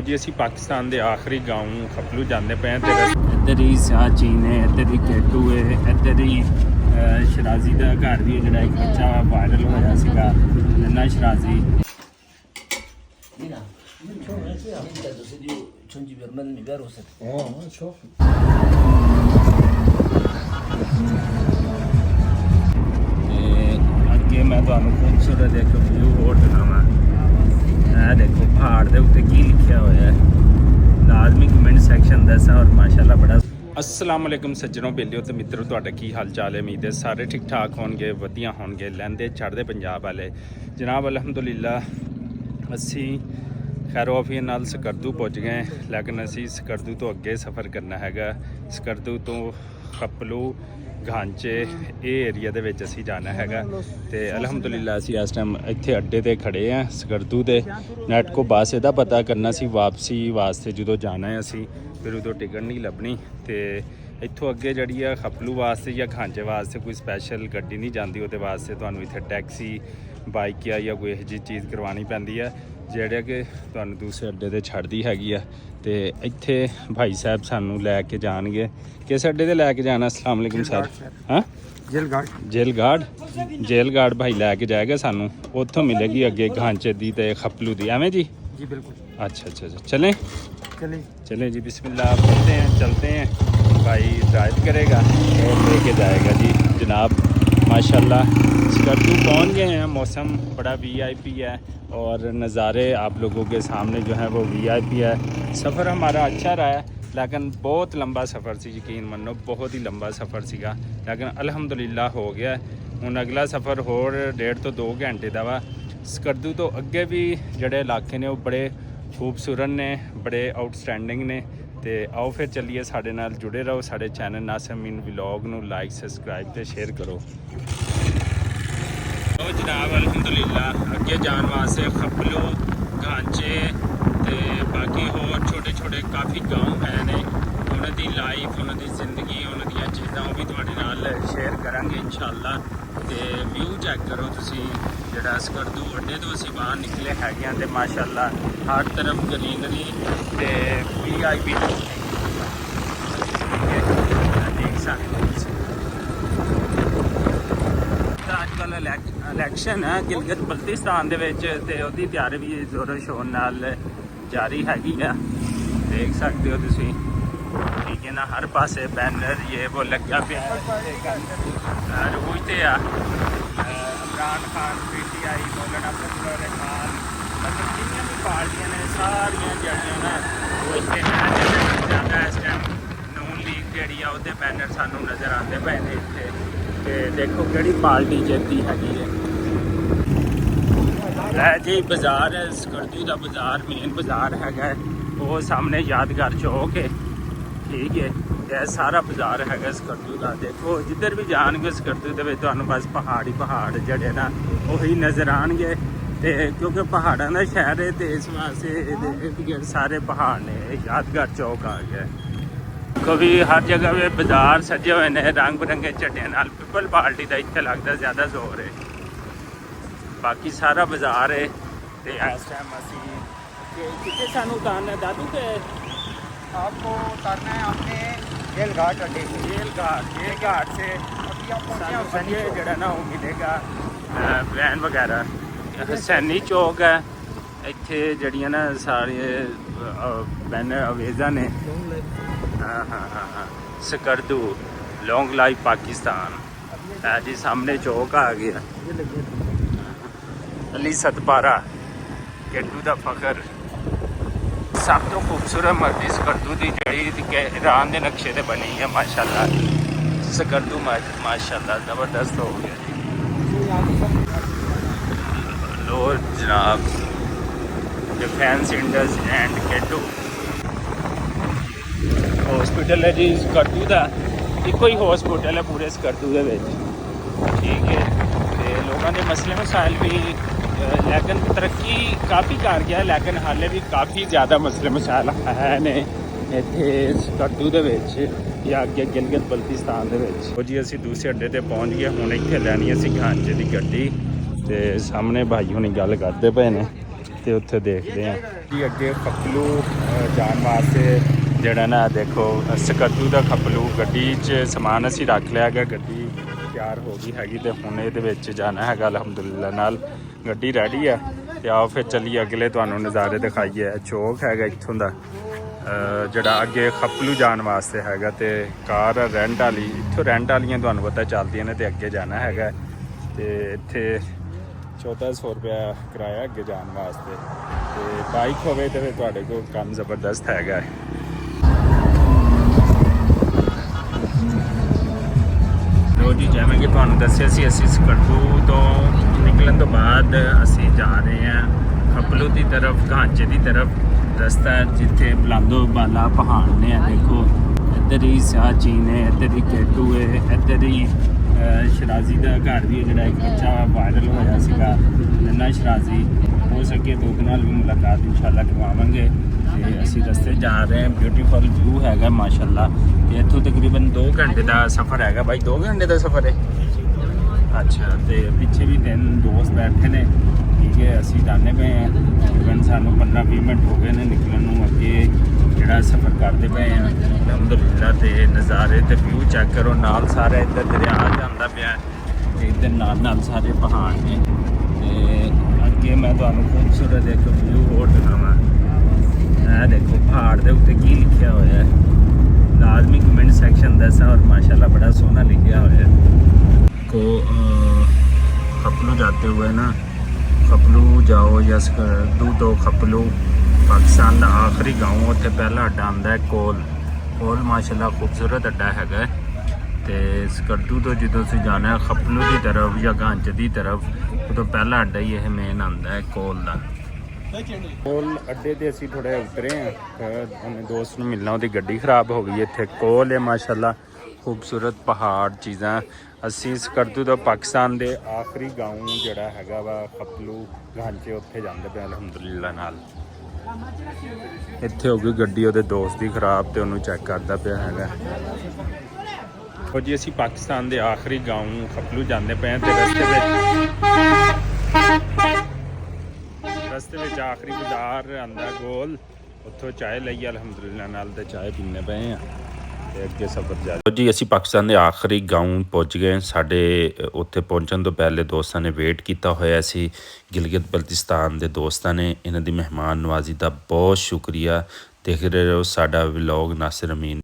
जी असी पाकिस्तान के आखिरी गाँव खपलू जाते पे इधर ही सियाचीन है, इधर ही केटू है, इधर ही शराजी का घर भी जो एक बच्चा वायरल होया सीगा नन्ना शराजी। अगे मैं तुहानू खूबसूरत एक व्यू और दिखावा। देखो पहाड़ के उत्ते की लिखा हुआ है, लाजमी कमेंट सैक्शन दसा। और माशाल्लाह बड़ा अस्सलाम वालेकुम सज्जनों, बेलियो तो मित्रों, तुहाडा की हाल चाल है? उम्मीद है सारे ठीक ठाक होणगे, वधिया होणगे, लैंदे चढ़दे पंजाब वाले। जनाब अलहमदुलिल्लाह असी खैरोफी नाल सकरदू पहुँच गए, लेकिन असी सकरदू तो अगे सफ़र करना हैगा। सकरदू तो खपलू घांचे ये एरिया दे विच असी जाना हैगा। ते अलहमदुलिल्लाह असी इस टाइम इत्थे अड्डे ते खड़े हैं सकरदू दे। नैट को बस इहदा पता करना सी वापसी वास्ते जो जाना है असी, फिर उदों टिकट नहीं लभनी। तो इत्थों अगे जी खपलू वास्ते या खांचे वास्ते कोई स्पैशल गड्डी नहीं जाती, वो वास्ते तुहानूं इत्थे टैक्सी बाइक या कोई यह जी चीज़ करवानी पैंदी है, ਜਿਹੜੇ कि तुहानूं दूसरे अड्डे ते छड्डदी हैगी आ। ते इत्थे भाई साहब सानू लैके जाणगे। किस अड्डे ते लैके जाना? अस्सलाम वालेकुम सर। हाँ जेल गार्ड भाई लैके जाएगा सानू, उत्थों मिलेगी अगे घांचे दी ते खपलू दी, एवें जी? जी बिल्कुल। अच्छा चलें जी, बिस्मिल्लाह चलते हैं। भाई ड्राइव करेगा और लेके जाएगा जी। जनाब माशाल्लाह सकरदू पहुंच गए हैं। मौसम बड़ा वीआईपी है और नज़ारे आप लोगों के सामने जो है वो वीआईपी है। सफ़र हमारा अच्छा रहा है, लेकिन बहुत लंबा सफ़र सी, यकीन मनो बहुत ही लंबा सफ़र सीगा, लेकिन अल्हम्दुलिल्लाह हो गया। हुण अगला सफ़र होर 1.5 ਤੋਂ 2 घंटे का वा। सकरदू तो अगे भी जोड़े इलाके ने वो बड़े खूबसूरत ने, बड़े आउटस्टैंडिंग ने। तो आओ फिर चलिए, साढ़े नाल जुड़े रहो। साढ़े चैनल नासिमीन व्लॉग नू लाइक सबसक्राइब तो शेयर करो। तो जनाब अलहमदुलिल्लाह अगे जाने वास्ते खपलू घांचे ते बाकी होर छोटे छोटे काफ़ी गाँव है ने, उन्होंने लाइफ, उन्होंने जिंदगी, उन्होंने चीज़ां वो भी तुहाडे नाल शेयर करांगे इंशाअल्लाह। तो व्यू चैक करो तुसी, जिहड़ा सकरदू अड्डे तो असीं बाहर निकले हैगे ते माशाअल्लाह हर तरफ ग्रीनरी ते वीआईपी देख सकते हो। अजकल इलैक्शन है गिलगित बल्तिस्तान दे विच ते ओहदी तैयारी भी जोरों शोर नाल जारी हैगी है, देख सकते हो तुसी। ठीक है ना, हर पासे बैनर ये वो लग्या पिया रोजते आ। इमरान खान, PTI, मौलाना फजल खान, मतलब जिन्नियां भी पार्टियां ने सारियां जड़ियां ना वो इत्थे ज़्यादा इस टाइम नून लीग जिहड़ी आ ओहदे बैनर सानू नज़र आते पे ने इत्थे। ते देखो किहड़ी पार्टी जितदी हैगी है। जी बाज़ार है सकरदू का, बाज़ार मेन बाज़ार हैगा, वो सामने यादगार चौक है। ठीक है, यह सारा बाज़ार हैगा सकरदू का। देखो जिधर भी जाएंगे सकरदू के बस पहाड़ ही पहाड़ जड़े ना वही नज़र आएंगे। तो क्योंकि पहाड़ों का शहर है तो इस वास्ते सारे पहाड़ ने। यादगार चौक आ गया, कभी हर जगह पे बाज़ार सजे हुए हैं रंग बिरंगे झंडियां नाल। पीपल पार्टी का इत्थे लगता ज़्यादा जोर है, बाकी सारा बाज़ार है। तो इस टाइम असी कितने सानू उतारना है दादू के? आपको उतारना है अपने जेल घाट अड्डे से। जेल घाट से जड़ा ना वो मिलेगा वैन वगैरह। हुसैनी चौक है, इत्थे जड़ियां ना सारी बैनर अवेजा ने। हाँ सकरदू लॉन्ग लाइफ पाकिस्तान है जी। सामने चौक आ गया, अली सतपारा केटू का फखर। सब तो खूबसूरत मस्जिद सकरदू की जड़ी ईरान के नक्शे से बनी है माशाल्लाह। सकरदू माशाल्लाह ज़बरदस्त हो गया। लो जनाब डिफेंस इंडस एंड केटू हॉस्पिटल है जी सकरदू का। इको ही हॉस्पिटल है पूरे सकरदू के विच। ठीक है, तो लोगों के मसले मसाइल भी लेकिन तरक्की काफ़ी कर गया, लेकिन हाले भी काफ़ी ज़्यादा मसले मसाइल है ने इत्थे सकरदू दे विच या अगे गिलगित बल्तिस्तान दे विच। जी असीं दूसरे अड्डे ते पहुँच गए। हुण इत्थे लैनी असीं घांचे दी गड्डी। ते सामने भाई हुणी गल करदे पे ने ਤੇ ਉੱਥੇ ਦੇਖਦੇ ਹਾਂ ਜੀ। ਅੱਗੇ ਖਪਲੂ ਜਾਣ ਵਾਸਤੇ ਜਿਹੜਾ ਨਾ ਦੇਖੋ ਸਕੱਦੂ ਦਾ ਖਪਲੂ ਗੱਡੀ 'ਚ ਸਮਾਨ ਅਸੀਂ ਰੱਖ ਲਿਆ ਹੈਗਾ। ਗੱਡੀ ਤਿਆਰ ਹੋ ਗਈ ਹੈਗੀ ਤੇ ਹੁਣ ਇਹਦੇ ਵਿੱਚ ਜਾਣਾ ਹੈਗਾ ਅਲਹਮਦੁਲਿਲਾ ਨਾਲ। ਗੱਡੀ ਰੈਡੀ ਆ ਤੇ ਆਓ ਫਿਰ ਚੱਲੀਏ ਅਗਲੇ ਤੁਹਾਨੂੰ ਨਜ਼ਾਰੇ ਦਿਖਾਈਏ। ਚੌਕ ਹੈਗਾ ਇੱਥੋਂ ਦਾ ਜਿਹੜਾ ਅੱਗੇ ਖਪਲੂ ਜਾਣ ਵਾਸਤੇ ਹੈਗਾ ਤੇ ਕਾਰ ਰੈਂਟ ਵਾਲੀ ਇੱਥੋਂ ਰੈਂਟ ਵਾਲੀਆਂ ਤੁਹਾਨੂੰ ਪਤਾ ਚੱਲਦੀਆਂ ਨੇ ਤੇ ਅੱਗੇ ਜਾਣਾ ਹੈਗਾ ਤੇ ਇੱਥੇ 1400 ਰੁਪਇਆ ਕਿਰਾਇਆ ਅੱਗੇ ਜਾਣ ਵਾਸਤੇ ਤੇ ਬਾਈਕ ਹੋਵੇ ਤੇ ਫਿਰ ਤੁਹਾਡੇ ਕੋਲ ਕੰਮ ਜ਼ਬਰਦਸਤ ਹੈਗਾ। ਲੋ ਜੀ ਜਿਵੇਂ ਕਿ ਤੁਹਾਨੂੰ ਦੱਸਿਆ ਸੀ ਅਸੀਂ ਸਕੱਦੂ ਤੋਂ ਨਿਕਲਣ ਤੋਂ ਬਾਅਦ ਅਸੀਂ ਜਾ ਰਹੇ ਹਾਂ ਖਪਲੂ ਦੀ ਤਰਫ, ਘਾਂਚੇ ਦੀ ਤਰਫ। ਰਸਤਾ ਜਿੱਥੇ ਬਲਾਂਦੋ ਬਾਲਾ ਪਹਾੜ ਨੇ ਆ ਦੇਖੋ, ਇੱਧਰ ਹੀ ਸਾਚੀ ਨੇ, ਇੱਧਰ ਹੀ ਕੇਟੂ ਹੈ, ਇੱਧਰ ਹੀ ਸ਼ਰਾਜ਼ੀ ਦਾ ਘਰ ਵੀ ਜਿਹੜਾ ਇੱਕ ਬੱਚਾ ਵਾਇਰਲ ਹੋਇਆ ਸੀਗਾ ਨੰਨਾ ਸ਼ਰਾਜ਼ੀ। ਹੋ ਸਕੇ ਤਾਂ ਉਹਦੇ ਨਾਲ ਵੀ ਮੁਲਾਕਾਤ ਇਨਸ਼ਾਅੱਲਾ ਕਰਵਾਵਾਂਗੇ। ਤੇ ਅਸੀਂ ਰਸਤੇ ਜਾ ਰਹੇ ਹਾਂ, ਬਿਊਟੀਫੁਲ ਵਿਊ ਹੈਗਾ ਮਾਸ਼ਾਅੱਲਾ। ਤੇ ਇੱਥੋਂ ਤਕਰੀਬਨ 2 ਘੰਟੇ ਦਾ ਸਫ਼ਰ ਹੈਗਾ ਬਾਈ। 2 ਘੰਟੇ ਦਾ ਸਫ਼ਰ ਹੈ ਅੱਛਾ। ਤੇ ਪਿੱਛੇ ਵੀ 3 ਦੋਸਤ ਬੈਠੇ ਨੇ, ਠੀਕ ਹੈ। ਅਸੀਂ ਜਾਂਦੇ ਪਏ ਹਾਂ, ਤਕਰੀਬਨ ਸਾਨੂੰ 15-20 ਮਿੰਟ ਹੋ ਗਏ ਨੇ ਨਿਕਲਣ ਨੂੰ। ਅੱਗੇ ਜਿਹੜਾ ਸਫ਼ਰ ਕਰਦੇ ਪਏ ਹਾਂ ਅਲਹਮਦੁਲਿਲਾ। ਤੇ ਨਜ਼ਾਰੇ ਤੇ ਵਿਊ ਚੈੱਕ ਕਰੋ, ਨਾਲ ਸਾਰਾ ਇੱਧਰ ਦਰਿਆ ਜਾਂਦਾ ਪਿਆ ਤੇ ਇੱਧਰ ਨਾਲ ਸਾਰੇ ਪਹਾੜ ਨੇ। ਤੇ ਅੱਗੇ ਮੈਂ ਤੁਹਾਨੂੰ ਖੂਬਸੂਰਤ ਇੱਕ ਵਿਊ ਹੋਰ ਦਿਖਾਵਾਂ। ਇਹ ਦੇਖੋ ਪਹਾੜ ਦੇ ਉੱਤੇ ਕੀ ਲਿਖਿਆ ਹੋਇਆ ਹੈ, ਲਾਜ਼ਮੀ ਕਮੈਂਟ ਸੈਕਸ਼ਨ ਦੱਸਾਂ। ਔਰ ਮਾਸ਼ਾਅੱਲਾ ਬੜਾ ਸੋਹਣਾ लिखा हुआ है को खपलू जाते हुए ना, खपलू जाओ या सकर्दू तो खपलू पाकिस्तान का आखिरी गाँव। उत्थे पहला अड्डा आंदा है कोल माशाअल्लाह खूबसूरत अड्डा हैगा। तो सकर्दू तो जो तुसीं जाना है खपलू की तरफ या घांचे की तरफ, तो पहला अड्डा ही यह मेन आंदा है कोल का। ਕੋਲ ਅੱਡੇ ਤੇ ਅਸੀਂ ਥੋੜ੍ਹਾ ਉਤਰੇ ਹਾਂ, ਉਹਨੇ ਦੋਸਤ ਨੂੰ ਮਿਲਣਾ, ਉਹਦੀ ਗੱਡੀ ਖਰਾਬ ਹੋ ਗਈ। ਇੱਥੇ ਕੋਲ ਹੈ ਮਾਸ਼ਾਅੱਲਾ, ਖੂਬਸੂਰਤ ਪਹਾੜ ਚੀਜ਼ਾਂ। ਅਸੀਂ ਸਕਰਦੂ ਤੋਂ ਪਾਕਿਸਤਾਨ ਦੇ ਆਖਰੀ ਗਾਉਂ ਜਿਹੜਾ ਹੈਗਾ ਵਾ ਖਪਲੂ ਘਾਂਚੇ, ਉੱਥੇ ਜਾਂਦੇ ਪਏ ਅਲਹਮਦੁਲਿਲਾ ਨਾਲ। ਇੱਥੇ ਹੋ ਗਈ ਗੱਡੀ ਉਹਦੇ ਦੋਸਤ ਦੀ ਖਰਾਬ ਤੇ ਉਹਨੂੰ ਚੈੱਕ ਕਰਦਾ ਪਿਆ ਹੈਗਾ। ਉਹ ਜੀ ਅਸੀਂ ਪਾਕਿਸਤਾਨ ਦੇ ਆਖਰੀ ਗਾਉਂ ਖਪਲੂ ਜਾਂਦੇ ਪਏ ਹਾਂ ਤੇ ਰਸਤੇ ਵਿੱਚ ਆਖਰੀ ਬਾਜ਼ਾਰ ਆਂਦਾ ਗੋਲ, ਉੱਥੋਂ ਚਾਹ ਲਈ ਅਲਹਮਦੁਲਿਲਾ ਨਾਲ ਤੇ ਚਾਹ ਪੀਂਦੇ ਪਏ ਆ ਤੇ ਅੱਗੇ ਸਫ਼ਰ ਜਾਰੀ। ਜੀ ਅਸੀਂ ਪਾਕਿਸਤਾਨ ਦੇ ਆਖਰੀ ਗਾਉਂ ਪਹੁੰਚ ਗਏ। ਸਾਡੇ ਉੱਥੇ ਪਹੁੰਚਣ ਤੋਂ ਪਹਿਲੇ ਦੋਸਤਾਂ ਨੇ ਵੇਟ ਕੀਤਾ ਹੋਇਆ ਸੀ, ਗਿਲਗਿਤ ਬਲਤਿਸਤਾਨ ਦੇ ਦੋਸਤਾਂ ਨੇ। ਇਹਨਾਂ ਦੀ ਮਹਿਮਾਨ ਨਵਾਜ਼ੀ ਦਾ ਬਹੁਤ ਸ਼ੁਕਰੀਆ। ਦੇਖ ਰਹੇ ਹੋ ਸਾਡਾ ਵਲੌਗ ਨਾਸਿਰ ਅਮੀਨ।